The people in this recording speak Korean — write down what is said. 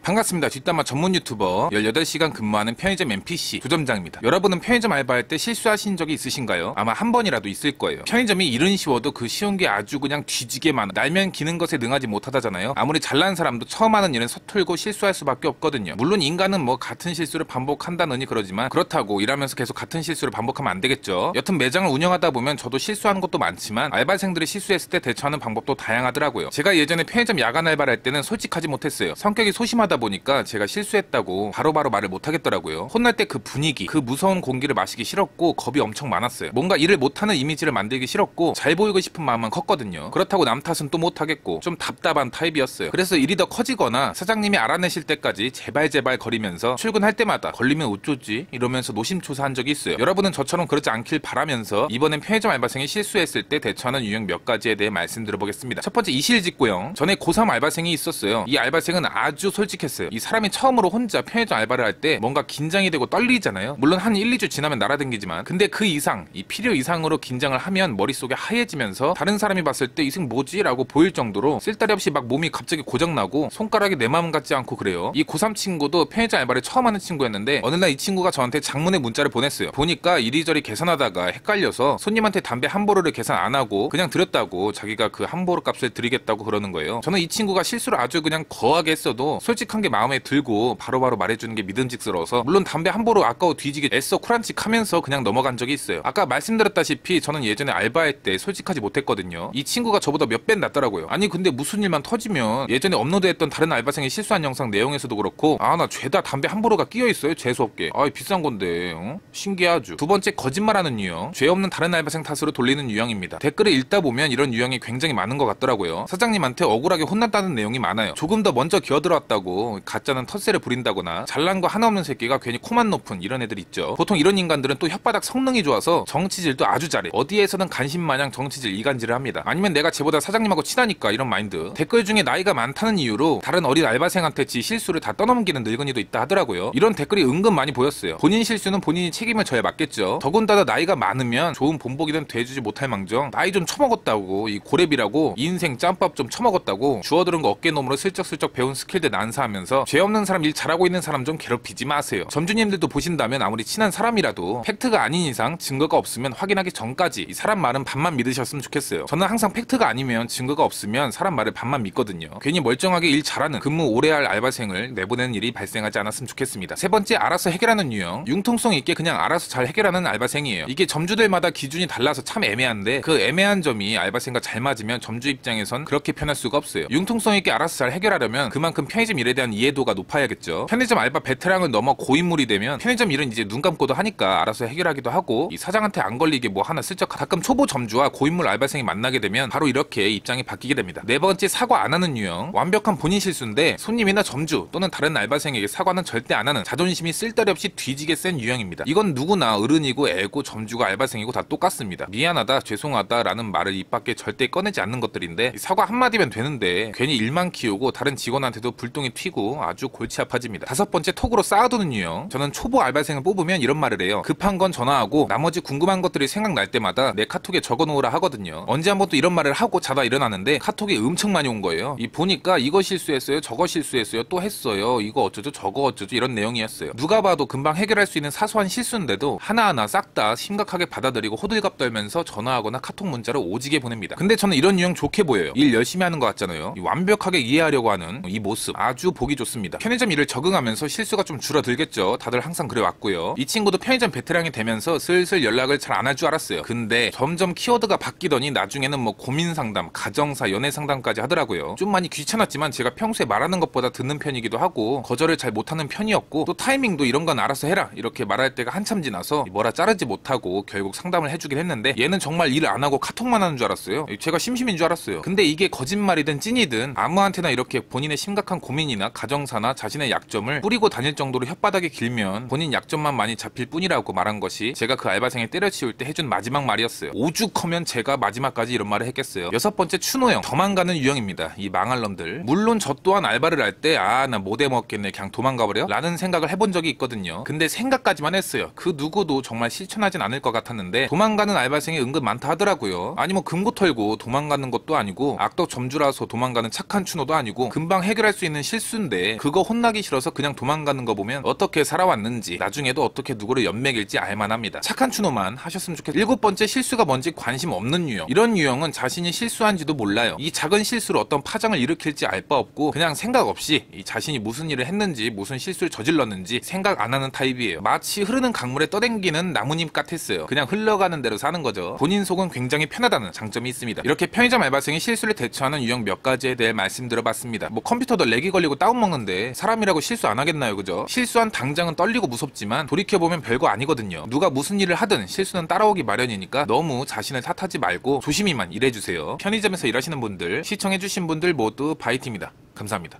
반갑습니다. 뒷담화 전문 유튜버 18시간 근무하는 편의점 NPC 조점장입니다. 여러분은 편의점 알바할 때 실수하신 적이 있으신가요? 아마 한 번이라도 있을 거예요. 편의점이 일은 쉬워도 그 쉬운 게 아주 그냥 뒤지게 많아. 날면 기는 것에 능하지 못하다잖아요. 아무리 잘난 사람도 처음 하는 일은 서툴고 실수할 수밖에 없거든요. 물론 인간은 뭐 같은 실수를 반복한다느니 그러지만 그렇다고 일하면서 계속 같은 실수를 반복하면 안 되겠죠. 여튼 매장을 운영하다 보면 저도 실수하는 것도 많지만 알바생들이 실수했을 때 대처하는 방법도 다양하더라고요. 제가 예전에 편의점 야간 알바를 할 때는 솔직하지 못했어요. 성격이 소심하다 보니까 제가 실수했다고 바로바로 말을 못하겠더라고요. 혼날 때 그 분위기, 그 무서운 공기를 마시기 싫었고 겁이 엄청 많았어요. 뭔가 일을 못하는 이미지를 만들기 싫었고 잘 보이고 싶은 마음은 컸거든요. 그렇다고 남 탓은 또 못하겠고 좀 답답한 타입이었어요. 그래서 일이 더 커지거나 사장님이 알아내실 때까지 제발 거리면서 출근할 때마다 걸리면 어쩌지? 이러면서 노심초사한 적이 있어요. 여러분은 저처럼 그렇지 않길 바라면서 이번엔 편의점 알바생이 실수했을 때 대처하는 유형 몇 가지에 대해 말씀드려보겠습니다. 첫 번째, 이실직고형. 전에 고3 알바생이 있었어요. 이 알바생은 아주 솔직했어요. 이 사람이 처음으로 혼자 편의점 알바를 할 때 뭔가 긴장이 되고 떨리잖아요. 물론 한 1, 2주 지나면 날아댕기지만 근데 그 이상, 이 필요 이상으로 긴장을 하면 머릿속에 하얘지면서 다른 사람이 봤을 때 이 생 뭐지? 라고 보일 정도로 쓸데리 없이 막 몸이 갑자기 고장나고 손가락이 내 마음 같지 않고 그래요. 이 고3 친구도 편의점 알바를 처음 하는 친구였는데 어느 날 이 친구가 저한테 장문의 문자를 보냈어요. 보니까 이리저리 계산하다가 헷갈려서 손님한테 담배 한 보루를 계산 안 하고 그냥 드렸다고, 자기가 그 한 보루 값을 드리겠다고 그러는 거예요. 저는 이 친구가 실수를 아주 그냥 거하게 했어도 솔직한 게 마음에 들고 바로바로 말해주는 게 믿음직스러워서, 물론 담배 한 보루 아까워 뒤지게 애써 쿨한칙 하면서 그냥 넘어간 적이 있어요. 아까 말씀드렸다시피 저는 예전에 알바할 때 솔직하지 못했거든요. 이 친구가 저보다 몇 배 낫더라고요. 아니 근데 무슨 일만 터지면 예전에 업로드했던 다른 알바생이 실수한 영상 내용에서도 그렇고 나 죄다 담배 한 보루가 끼어있어요. 재수없게. 비싼 건데 신기하죠. 두 번째, 거짓말하는 유형. 죄 없는 다른 알바생 탓으로 돌리는 유형입니다. 댓글을 읽다 보면 이런 유형이 굉장히 많은 것 같더라고요. 사장님한테 억울하게 혼났다는 내용이 많아요. 조금 더 먼저 기어들어왔다고 가짜는 텃세를 부린다거나 잘난 거 하나 없는 새끼가 괜히 코만 높은 이런 애들 있죠. 보통 이런 인간들은 또 혓바닥 성능이 좋아서 정치질도 아주 잘해. 어디에서는 간신마냥 정치질 이간질을 합니다. 아니면 내가 쟤보다 사장님하고 친하니까 이런 마인드. 댓글 중에 나이가 많다는 이유로 다른 어린 알바생한테 지 실수를 다 떠넘기는 늙은이도 있다 하더라고요. 이런 댓글이 은근 많이 보였어요. 본인 실수는 본인이 책임을 져야 맞겠죠. 더군다나 나이가 많으면 좋은 본보기는 돼주지 못할 망정 나이 좀 처먹었다고, 이 고랩이라고 인생 짬밥 좀 처먹었다고 주워들은 거 어깨놈으로 슬쩍슬쩍 배운 스킬들 난사하면서 죄 없는 사람, 일 잘하고 있는 사람 좀 괴롭히지 마세요. 점주님들도 보신다면 아무리 친한 사람이라도 팩트가 아닌 이상 증거가 없으면 확인하기 전까지 이 사람 말은 반만 믿으셨으면 좋겠어요. 저는 항상 팩트가 아니면 증거가 없으면 사람 말을 반만 믿거든요. 괜히 멀쩡하게 일 잘하는 근무 오래 할 알바생을 내보내는 일이 발생하지 않았으면 좋겠습니다. 세 번째, 알아서 해결하는 유형. 융통성 있게 그냥 알아서 잘 해결하는 알바생이에요. 이게 점주들마다 기준이 달라서 참 애매한데 그 애매한 점이 알바생과 잘 맞으면 점주 입장에선 그렇게 편할 수가 없어요. 융통성 있게 알아서 잘 해결하려면 그만큼 편의점 일에 대한 이해도가 높아야겠죠. 편의점 알바 베테랑을 넘어 고인물이 되면 편의점 일은 이제 눈 감고도 하니까 알아서 해결하기도 하고, 이 사장한테 안 걸리게 뭐 하나 슬쩍. 가끔 초보 점주와 고인물 알바생이 만나게 되면 바로 이렇게 입장이 바뀌게 됩니다. 네 번째, 사과 안 하는 유형. 완벽한 본인 실수인데 손님이나 점주 또는 다른 알바생에게 사과는 절대 안 하는, 자존심이 쓸데리 없이 뒤지게 센 유형입니다. 이건 누구나 어른이고 애고 점주가 알바생이고 다 똑같습니다. 미안하다, 죄송하다 라는 말을 입 밖에 절대 꺼내지 않는 것들인데 사과 한마디면 되는데 괜히 일만 키우고 다른 직원한테도 불똥이 튀고 아주 골치 아파집니다. 다섯 번째, 톡으로 쌓아두는 유형. 저는 초보 알바생을 뽑으면 이런 말을 해요. 급한 건 전화하고 나머지 궁금한 것들이 생각날 때마다 내 카톡에 적어놓으라 하거든요. 언제 한번 또 이런 말을 하고 자다 일어나는데 카톡이 엄청 많이 온 거예요. 보니까 이거 실수했어요, 저거 실수했어요, 또 했어요, 이거 어쩌죠 저거 어쩌죠 이런 내용이었어요. 누가 봐도 금방 해결할 수 있는 사소한 실수인데도 하나하나 싹 다 심각하게 받아들이고 호들갑 떨면서 전화하거나 카톡 문자를 오지게 보냅니다. 근데 저는 이런 유형 좋게 보여요. 일 열심히 하는 것 같잖아요. 완벽하게 이해하려고 하는 이 모습 아주 보기 좋습니다. 편의점 일을 적응하면서 실수가 좀 줄어들겠죠. 다들 항상 그래왔고요. 이 친구도 편의점 베테랑이 되면서 슬슬 연락을 잘 안 할 줄 알았어요. 근데 점점 키워드가 바뀌더니 나중에는 뭐 고민 상담, 가정사, 연애 상담까지 하더라고요. 좀 많이 귀찮았지만 제가 평소에 말하는 것보다 듣는 편이기도 하고 거절을 잘 못하는 편이었고, 또 타이밍도 이런 건 알아서 해라 이렇게 말할 때가 한참 지나서 뭐라 자르지 못하고 결국 상담을 해주긴 했는데, 얘는 정말 일 안 하고 카톡만 하는 줄 알았어요. 제가 심심인 줄 알았어요. 근데 이게 거짓말이든 찐이든 아무한테나 이렇게 본인의 심각한 고민이나 가정사나 자신의 약점을 뿌리고 다닐 정도로 혓바닥이 길면 본인 약점만 많이 잡힐 뿐이라고 말한 것이 제가 그 알바생을 때려치울 때 해준 마지막 말이었어요. 오죽하면 제가 마지막까지 이런 말을 했겠어요. 여섯 번째, 추노형. 도망가는 유형입니다. 이 망할 놈들. 물론 저 또한 알바를 할 때 나 못 해먹겠네 그냥 도망가버려 라는 생각을 해본 적이 있거든요. 근데 생각까지만 했어요. 그 누구도 정말 실천하진 않을 것 같았는데 도망가는 알바생이 은근 많다 하더라고요. 아니 뭐 금고 털고 도망가는 것도 아니고 악덕 점주라서 도망가는 착한 추노도 아니고 금방 해결할 수 있는 실수 실수인데 그거 혼나기 싫어서 그냥 도망가는 거 보면 어떻게 살아왔는지 나중에도 어떻게 누구를 연맥일지 알만합니다. 착한 추노만 하셨으면 좋겠어요. 7번째, 실수가 뭔지 관심 없는 유형. 이런 유형은 자신이 실수한지도 몰라요. 이 작은 실수로 어떤 파장을 일으킬지 알 바 없고 그냥 생각 없이 이 자신이 무슨 일을 했는지 무슨 실수를 저질렀는지 생각 안 하는 타입이에요. 마치 흐르는 강물에 떠댕기는 나뭇잎 같았어요. 그냥 흘러가는 대로 사는 거죠. 본인 속은 굉장히 편하다는 장점이 있습니다. 이렇게 편의점 알바생이 실수를 대처하는 유형 몇 가지에 대해 말씀드려봤습니다. 뭐 컴퓨터도 렉이 걸리고 다운먹는데 사람이라고 실수 안 하겠나요, 그죠? 실수한 당장은 떨리고 무섭지만 돌이켜보면 별거 아니거든요. 누가 무슨 일을 하든 실수는 따라오기 마련이니까 너무 자신을 탓하지 말고 조심히만 일해주세요. 편의점에서 일하시는 분들, 시청해주신 분들 모두 바이팅입니다. 감사합니다.